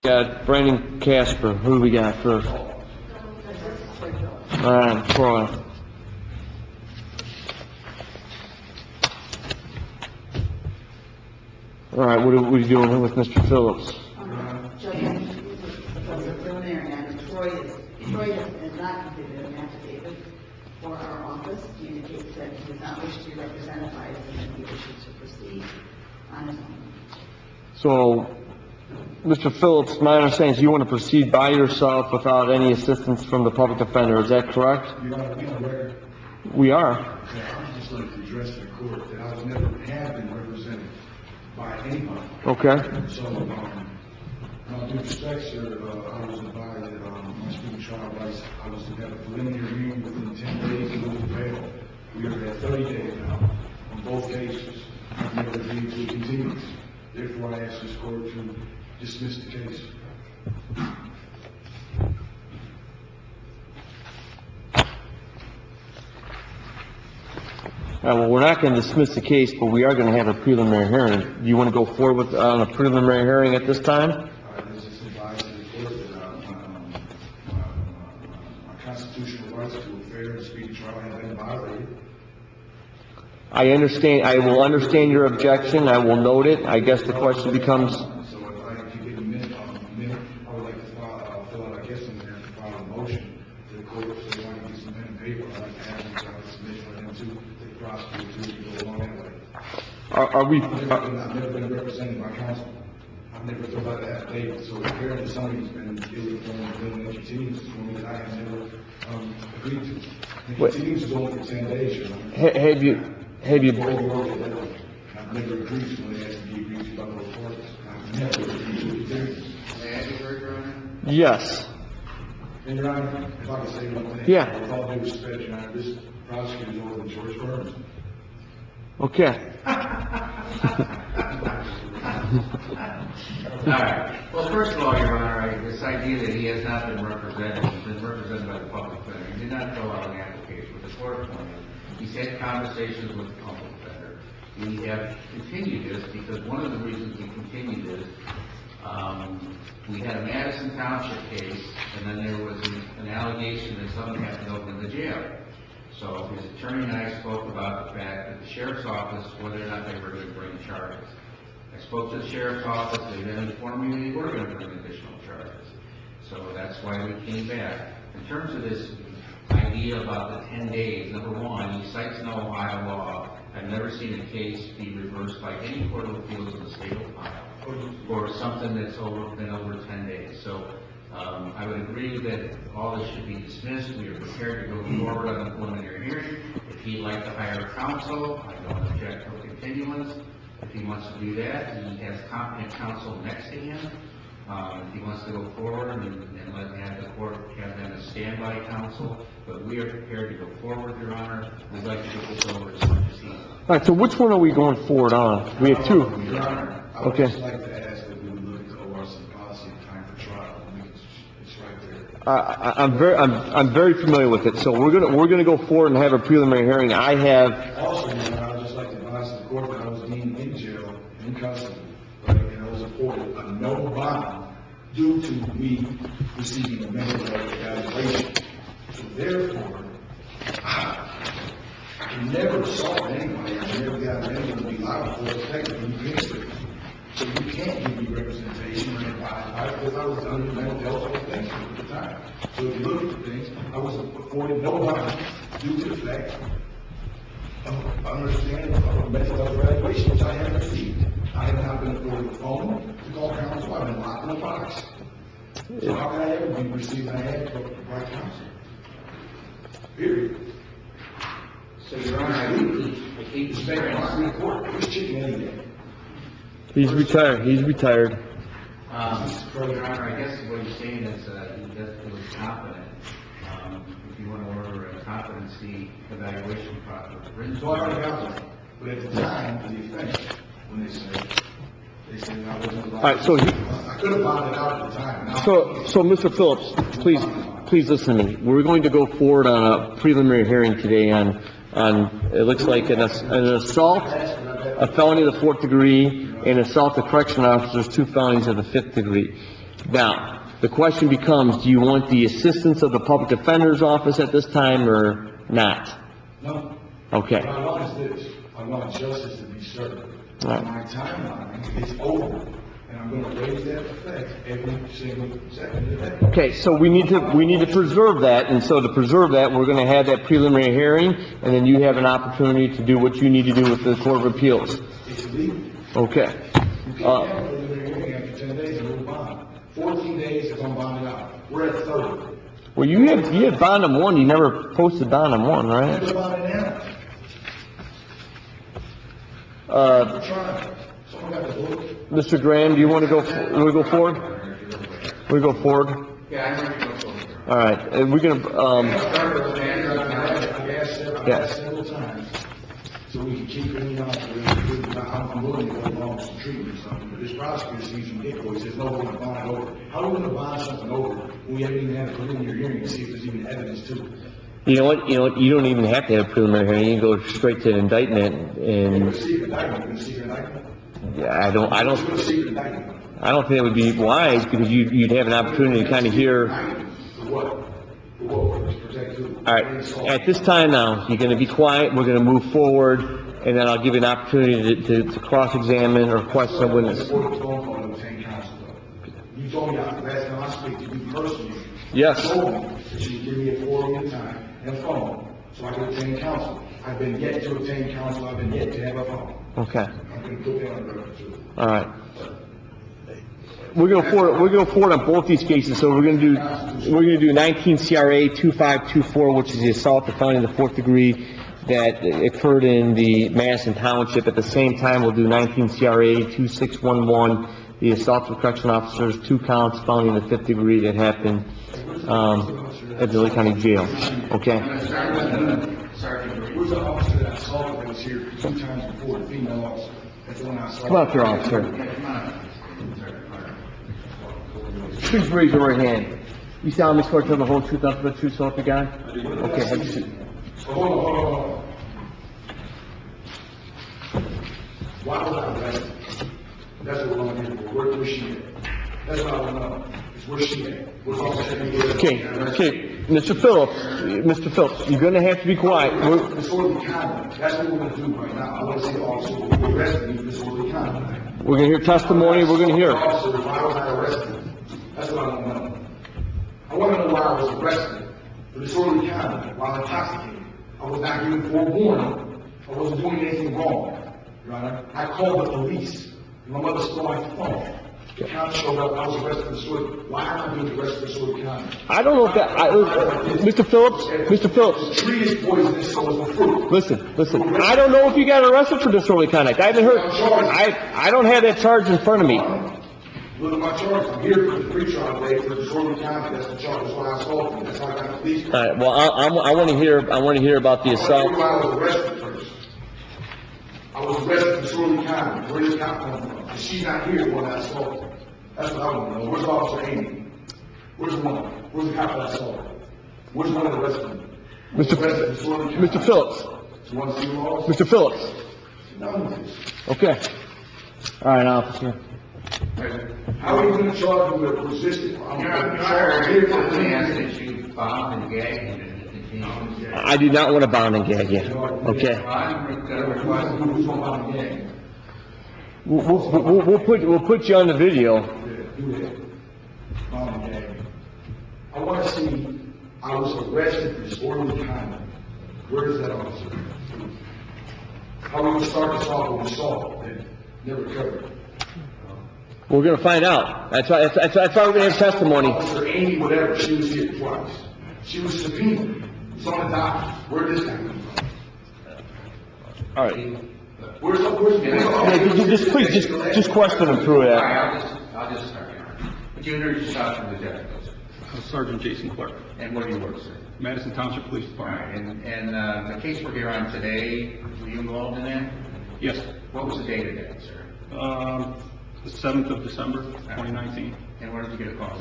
got Brandon Casper. Who do we got first? All right, Troy. All right, what are we doing with Mr. Phillips? Johny was a preliminary matter. Troy has not completed an affidavit for our office. He indicates that he does not wish to be represented by us and that he wishes to proceed on his own. So, Mr. Phillips, my understanding is you want to proceed by yourself without any assistance from the public defender. Is that correct? You are, we are aware. We are. Yeah, I would just like to address the court that I was never have been represented by anybody. Okay. So, due respect, sir, I was advised that my student trial rights, I was to have a preliminary hearing within 10 days of the bail. We are at 30 days now on both cases. I've never agreed to a continuance. Therefore, I ask this court to dismiss the case. Well, we're not going to dismiss the case, but we are going to have a preliminary hearing. Do you want to go forward with a preliminary hearing at this time? I just advise the court that my constitutional rights to a fair and speedy trial have been violated. I understand. I will understand your objection. I will note it. I guess the question becomes, So if you give a minute, I would like to fill out, I guess, in there to file a motion to the court, so they want to get some pen and paper. I'd like to have them try to submit for them to the prosecutor to go along that way. are we, I've never been represented by counsel. I've never filled out that affidavit, so apparently somebody's been doing a continuance for me that I have never agreed to. The continuance is only for 10 days, you know. have you, I've never agreed to when it has to be agreed to by both parties. I've never agreed to continuance. May I be heard, Your Honor? yes. And Your Honor, if I could say one thing. Yeah. With all due respect, Your Honor, this prosecutor is older than George Burns. Okay. All right. Well, first of all, Your Honor, this idea that he has not been represented, he's been represented by the public defender. He did not fill out an application with the court appointed. He's had conversations with the public defender. We have continued this because one of the reasons we continued this, we had a Madison Township case, and then there was an allegation that someone had to open the jail. So his attorney and I spoke about the fact that the sheriff's office, whether or not they were going to bring charges. I spoke to the sheriff's office, they then informed me they were going to bring additional charges. So that's why we came back. In terms of this idea about the 10 days, number one, he cites no Ohio law. I've never seen a case be reversed by any court of appeals in the state of Ohio for something that's been over 10 days. So I would agree that all this should be dismissed. We are prepared to go forward on the preliminary hearing. If he'd like to hire counsel, I don't object to a continuance. If he wants to do that, he has competent counsel next to him. If he wants to go forward and have the court have them as standby counsel, but we are prepared to go forward, Your Honor. We'd like to get this over as much as he. All right, so which one are we going forward on? We have two. Your Honor, I would Okay. just like to ask that we would look at the ORC policy of time for trial. I mean, it's right there. I'm very familiar with it. So we're gonna go forward and have a preliminary hearing. I have, Also, Your Honor, I would just like to advise the court that I was deemed in jail, in custody, right, and I was afforded a no bond due to me receiving a mental health evaluation. So therefore, I never saw anybody, I never got anyone to be liable for the fact that you can't do it. So you can't give me representation or advice, because I was under mental health things at the time. So if you look at the things, I was afforded no bond due to the fact of understanding of a mental health evaluation, which I haven't received. I have not been afforded a phone to call counsel. I've been locked in a box. So how can I ever be receiving a hand from the right counsel? Period. So, Your Honor, I keep Respect my Supreme Court. Who's chicken any day? he's retired. Your Honor, I guess what he's saying is he was confident. If you want to order a competency evaluation process, So I already got one. But at the time, of the offense, when they said I wasn't allowed. All right, so I could have bonded out at the time. Now- So Mr. Phillips, please listen to me. We're going to go forward on a preliminary hearing today on it looks like an assault, a felony of the 4th degree, and assault of correction officers, 2 felonies of the 5th degree. Now, the question becomes, do you want the assistance of the public defender's office at this time or not? No. Okay. What I want is this, I want justice to be served. Right. My timeline is over, and I'm gonna raise that effect every single second of the day. Okay, so we need to preserve that, and so to preserve that, we're gonna have that preliminary hearing, and then you have an opportunity to do what you need to do with the Court of Appeals. It's illegal. Okay. You can't have a preliminary hearing after 10 days and no bond. 14 days is on bonded out. We're at 30. Well, you had bond on one, you never posted bond on one, right? Never bonded out. Uh, Try. Someone got the book. Mr. Graham, do you want to go forward? We go forward? Yeah, I'm ready to go forward. All right, and we're gonna, I've Yes. asked several times, so we can keep it on. I'm willing to go along with some treatment or something, but this prosecutor sees from get-go, he says, no, we're gonna bond it over. How are we gonna bond something over when we haven't even had a preliminary hearing to see if there's even evidence to it? you know what, you don't even have to have a preliminary hearing, you can go straight to an indictment, We're and, gonna secret indictment, we're gonna secret indictment. yeah, I don't We're gonna secret indictment. I don't think it would be wise, because you'd have an opportunity to kind of hear. For what? For what? To protect who? All right, at this time now, you're gonna be quiet, we're gonna move forward, and then I'll give you an opportunity to cross-examine or question a witness. Before the phone call to obtain counsel, though. You told me, last time I speak to you personally. Yes. You told me that you would give me a call in time and a phone, so I could obtain counsel. I've been yet to obtain counsel, I've been yet to have a phone. Okay, I'm gonna put that on the record too. all right. We're gonna forward on both these cases, so we're gonna do 19 CRA 2524, which is the assault to felony in the 4th degree that occurred in the Madison Township. At the same time, we'll do 19 CRA 2611, the assault to correction officers, 2 counts, felony in the 5th degree that happened, at the Lake County Jail, okay? Sergeant, Where's the officer that assaulted that was here 2 times before, the female officer? That's the one I assaulted. Come up here, officer. yeah, come on. Please raise your right hand. You solemnly swear to tell the whole truth, nothing but the truth, so help you God? Okay, have a seat. Hold on. Why was I arrested? That's what we're here for. Where's she at? That's what I want to know. Is where's she at? Where's Officer Andy? Okay, Mr. Phillips, you're gonna have to be quiet. Disorderly conduct. That's what we're going to do right now. I want to see the officer who arrested me for disorderly conduct. We're gonna hear testimony, we're gonna hear. Officer, why was I arrested? That's what I want to know. I want to know why I was arrested for disorderly conduct while intoxicated. I was not given forewarning. I wasn't doing anything wrong, Your Honor. I called the police. My mother stole my phone. The cops showed up. I was arrested for disorderly. Why am I being arrested for disorderly conduct? I don't know if that, Mr. Phillips, The tree is poisonous, so is the fruit. listen, I don't know if you got arrested for disorderly conduct. I haven't heard, I don't have that charge in front of me. Look at my charge. I'm here for the pre-trial day for disorderly conduct. That's the charge. That's why I assaulted you. That's how I got the police. All right, well, I wanna hear about the assault. I was arrested first. I was arrested for disorderly conduct. Where did the cop come from? And she's not here when I assaulted her. That's what I want to know. Where's Officer Amy? Where's the one? Where's the cop that I assaulted? Where's the one that arrested me? Mr. Phillips, You want to see the laws? Mr. Phillips, No. okay. All right, officer. How are you going to charge me with resisting? I'm Your going to Honor, charge you here's for the answer that you bombed and gagged and continued. I do not want to bound and gag you, okay? I'm gonna request, Who's going to buy the game? We'll put you on the video. Do that. I want to see, I was arrested for disorderly conduct. Where is that officer? How are we going to start this off with assault that never occurred? We're gonna find out. That's why we're gonna have testimony. Officer Amy, whatever, she was here twice. She was subpoenaed. It's on the docket. Where did this guy come from? All right. Where's Yeah, just question him through all that. right, I'll just start, Your Honor. Would you introduce yourself to the deputy, sir? Sergeant Jason Clark, And where do you work, sir? Madison Township Police All right, Department. and the case we're here on today, were you involved in that? Yes, What was the date of that, sir? the 7th of December, 2019. And where did you get a call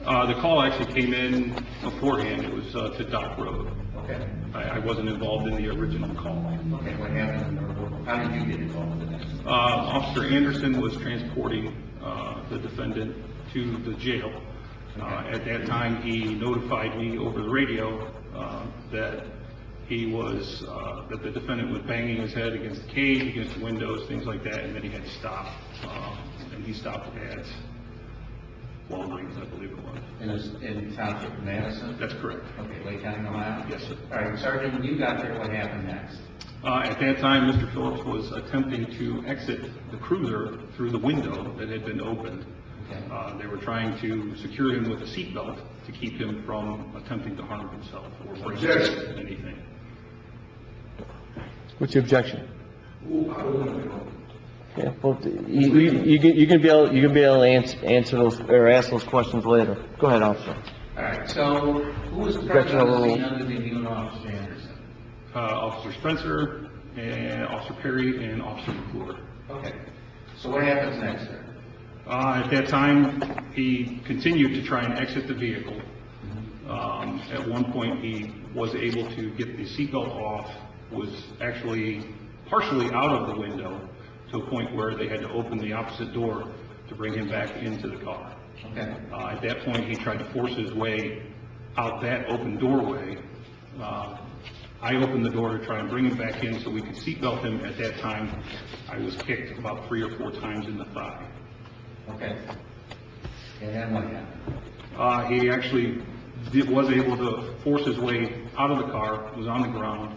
about? The call actually came in beforehand. It was to Dock Road. Okay. I wasn't involved in the original call. Okay, what happened, or how did you get involved in that? Officer Anderson was transporting the defendant to the jail. At that time, he notified me over the radio that that the defendant was banging his head against the cage, against the windows, things like that, and that he had to stop. And he stopped at Walgreens, I believe it was. And it was in Township of Madison? That's correct. Okay, Lake County, Ohio? Yes, sir. All right, Sergeant, when you got there, what happened next? At that time, Mr. Phillips was attempting to exit the cruiser through the window that had been opened. Okay. They were trying to secure him with a seatbelt to keep him from attempting to harm himself or break anything. What's your objection? Who, I don't know. Yeah, well, you can be able to answer those, or ask those questions later. Go ahead, officer. All right, so who was present on the scene other than you and Officer Anderson? Officer Spencer, and Officer Perry, and Officer McClure. Okay, so what happens next, sir? At that time, he continued to try and exit the vehicle. At one point, he was able to get the seatbelt off, was actually partially out of the window to a point where they had to open the opposite door to bring him back into the car. Okay. At that point, he tried to force his way out that open doorway. I opened the door to try and bring him back in so we could seatbelt him. At that time, I was kicked about 3 or 4 times in the thigh. Okay. And then what happened? He actually was able to force his way out of the car, was on the ground.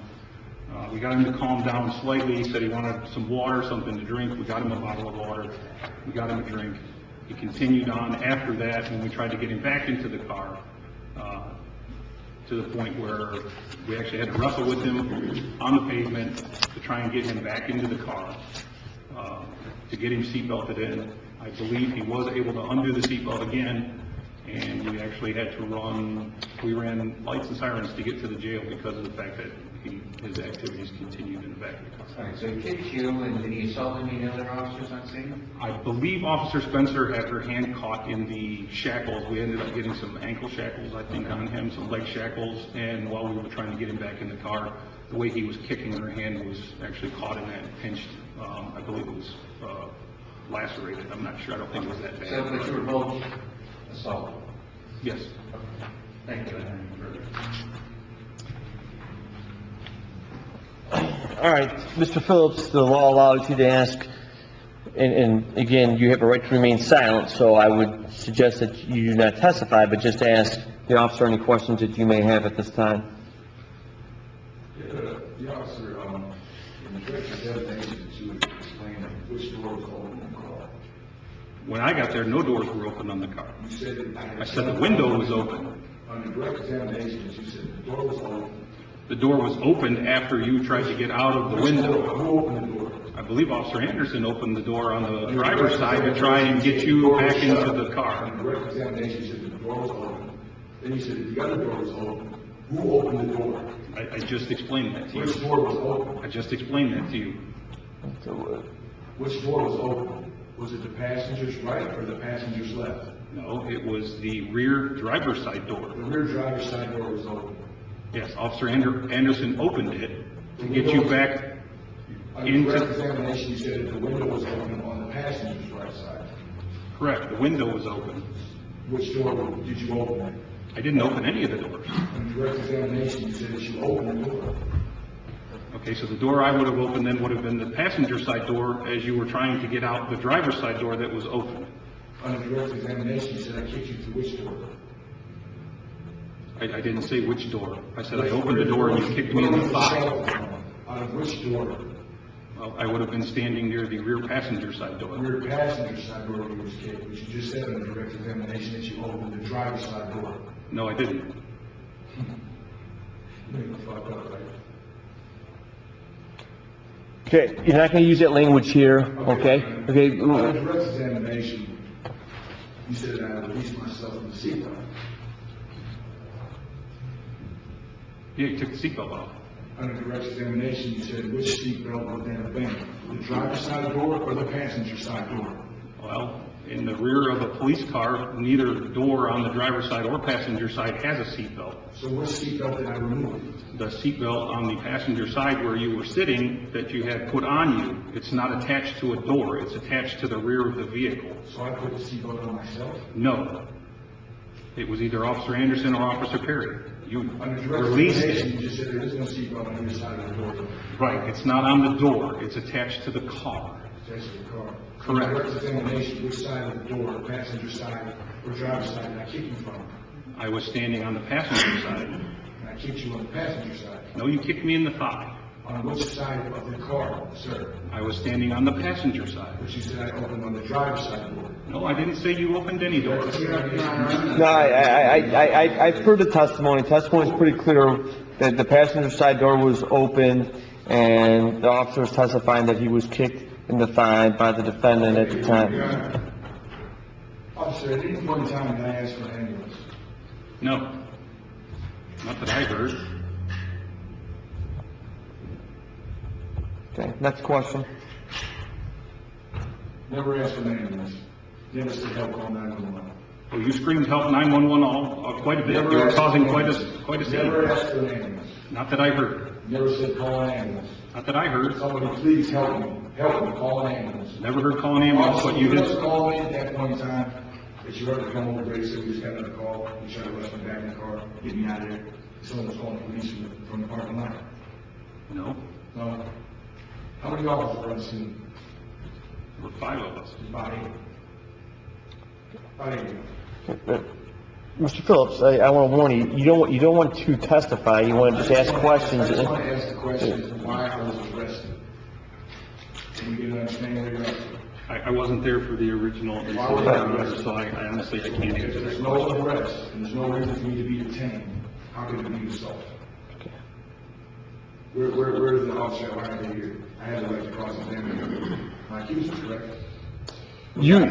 We got him to calm down slightly. He said he wanted some water, something to drink. We got him a bottle of water. We got him a drink. He continued on after that when we tried to get him back into the car, to the point where we actually had to wrestle with him on the pavement to try and get him back into the car, to get him seatbelted in. I believe he was able to undo the seatbelt again, and we actually had to we ran lights and sirens to get to the jail because of the fact that his activities continued in the back of the car. All right, so he kicked you, and did he assault any other officers on scene? I believe Officer Spencer had her hand caught in the shackles. We ended up getting some ankle shackles, I think, on him, some leg shackles, and while we were trying to get him back in the car, the way he was kicking, her hand was actually caught in that and pinched. I believe it was lacerated. I'm not sure. I don't think it was that bad. So, but you were both assaulted? Yes. Thank you. All right, Mr. Phillips, the law allows you to ask, and again, you have a right to remain silent, so I would suggest that you do not testify, but just ask the officer any questions that you may have at this time. The officer, in the direct examination, that you would explain which door was open in the car. When I got there, no doors were open on the car. You said I said the window was open. On the direct examination, you said the door was open. The door was opened after you tried to get out of the window. Who opened the door? I believe Officer Anderson opened the door on the driver's side to try and get you back into the car. On the direct examination, you said the door was open. Then you said the other door was open. Who opened the door? I just explained that to Which you. door was open? I just explained that to you. Which door was open? Was it the passenger's right or the passenger's left? No, it was the rear driver's side door. The rear driver's side door was open. Yes, Officer Anderson opened it to get you back On the direct into... examination, you said that the window was open on the passenger's right side. Correct, the window was open. Which door did you open? I didn't open any of the doors. On the direct examination, you said that you opened the door. Okay, so the door I would have opened then would have been the passenger side door as you were trying to get out the driver's side door that was open. On the direct examination, you said I kicked you through which door? I didn't say which door. I said I opened the door and you kicked me in the thigh. Out of which door? Well, I would have been standing near the rear passenger side door. Rear passenger side door you was kicked, but you just said on the direct examination that you opened the driver's side door. No, I didn't. You fucked up, right? Okay, you're not going to use that language here, okay? Okay, On the direct examination, you said that I released myself from the seatbelt. Yeah, you took the seatbelt off. On the direct examination, you said which seatbelt would that have been? The driver's side door or the passenger side door? Well, In the rear of a police car, neither door on the driver's side or passenger side has a seatbelt. So what seatbelt did I remove? The seatbelt on the passenger side where you were sitting that you had put on you, it's not attached to a door, it's attached to the rear of the vehicle. So I put the seatbelt on myself? No. It was either Officer Anderson or Officer Perry. You Under direct released examination, it. you just said there is no seatbelt on either side of the door. Right, it's not on the door, it's attached to the car. Attached to the car. Correct. Under direct examination, which side of the door, passenger side or driver's side, did I kick you from? I was standing on the passenger side. And I kicked you on the passenger side. No, you kicked me in the thigh. On which side of the car, sir? I was standing on the passenger side. But you said I opened on the driver's side door. No, I didn't say you opened any doors. No, I've heard the testimony. Testimony is pretty clear that the passenger side door was open, and the officer was testifying that he was kicked in the thigh by the defendant at the time. Officer, at any point in time, did I ask for an ambulance? No, not that I heard. Okay, next question. Never asked for an ambulance. Never said help call 911. Well, you screamed help 911 all quite a bit. You were causing quite a scene. Never asked for an ambulance. Not that I heard. Never said call an ambulance. Not that I heard. Somebody please help me. Help me, call an ambulance. Never heard call an ambulance, but you Officer, did. call me at that point in time, that you ever come over, Grady said we just got another call, you tried to rush me back in the car, get me out of there. Someone was calling the police from the parking lot. No, No. How many officers were on the scene? there were 5 of us. About 8. About 8. Mr. Phillips, I want to warn you, you don't want to testify, you want to just ask questions. I just want to ask the question as to why I was arrested. Can you get an understanding of that? I wasn't there for the original incident, so I honestly, I can't answer There's that no question. arrest, and there's no reason for me to be detained. How could it be assault? Where is the officer why are they here? I had the right to cross-examine him. My accuser, correct? You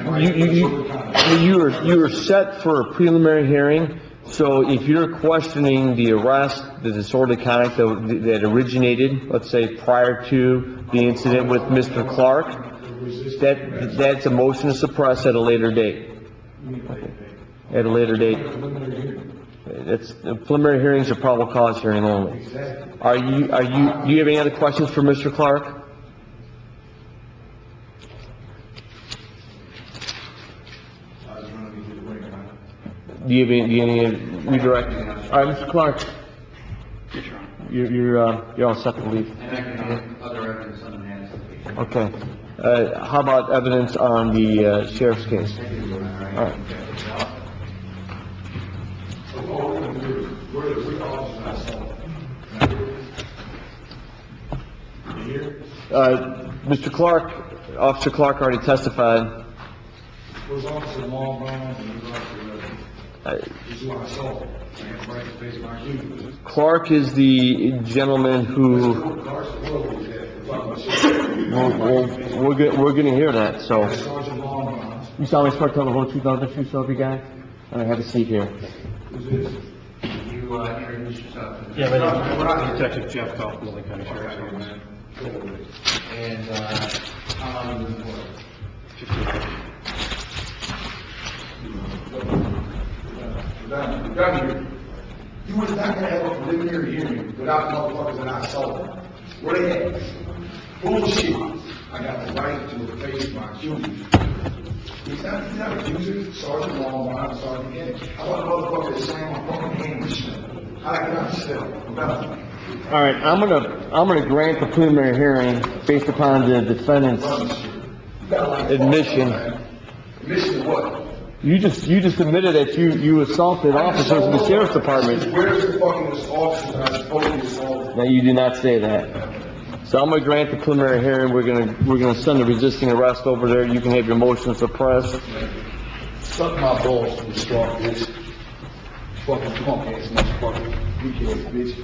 were set for a preliminary hearing, so if you're questioning the arrest, the disorderly conduct that originated, let's say, prior to the incident with Mr. Clark, that's a motion to suppress at a later date. At a later date. Preliminary hearings are probable cause hearing only. Do you have any other questions for Mr. Clark? Do you have any redirect? All right, Mr. Clark, Yes, Your Honor. you're all set to leave. And I can get other evidence on the Madison case. Okay. How about evidence on the sheriff's case? All right. Where the officers I saw? You here? Mr. Clark, Officer Clark already testified. Was Officer Longbottom and was Officer, this is what I saw. I have the right to face my accusers. Clark is the gentleman who, we're gonna hear that, so. Sergeant Longbottom. You solemnly swear to tell the whole truth, nothing but the truth, so help you God? All right, have a seat here. Who's this? You introduce yourself. to the- Yeah, my name is Detective Jeff Kaufman, Lake County Sheriff's Office. And, how long have you been employed? You was not gonna have a preliminary hearing without motherfuckers that I saw. Where they at? Bullshit. I got the right to face my accusers. He's not accuser, Sergeant Longbottom, Sergeant Kennedy. How about the motherfucker that sang my fucking hand machine? I can understand about it. All right, I'm gonna grant the preliminary hearing based upon the defendant's admission. Admission to what? You just admitted that you assaulted officers in the sheriff's department. Where's the fucking officers that are supposed to be assaulted? Now, you did not say that. So I'm gonna grant the preliminary hearing, we're gonna send the resisting arrest over there, you can have your motion suppressed. Suck my balls, you strong bitch. Fucking punk ass motherfucker. Weak ass bitch.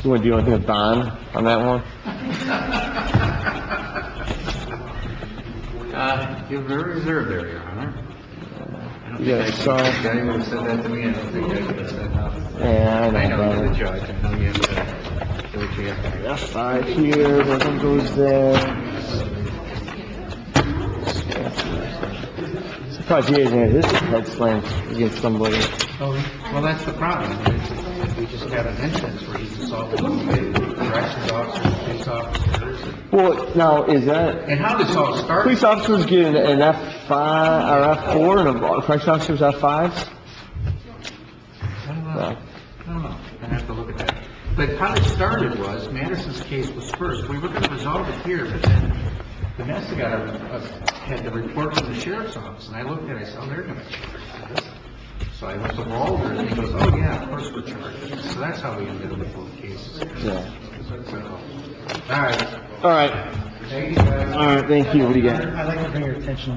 You wanna do anything with Don on that one? You're very reserved there, Your Honor. I don't Yeah, so, Johnny would have said that to me, I don't think I could have said nothing. yeah, I I know, know you're the brother. judge, I know you have to do what you have to do. F5 here, doesn't goes there. Surprised he hasn't had his head slammed against somebody. Well, that's the problem. We just had an instance where he's assaulted corrections officers, police officers. Well, now, is that, And how this all started? police officers get an F5, or F4, and a correction officers F5s? I don't know. I have to look at that. But how it started was, Madison's case was first. We were going to resolve it here, but then Vanessa had the report from the sheriff's office, and I looked at it, I said, oh, they're going to charge this. So I went to Walter, and he goes, oh, yeah, of course we're charging. So that's how we ended up with both cases. Yeah. All right. All right, Thank you, guys. all right, thank you, what do you got? I'd like to bring your attention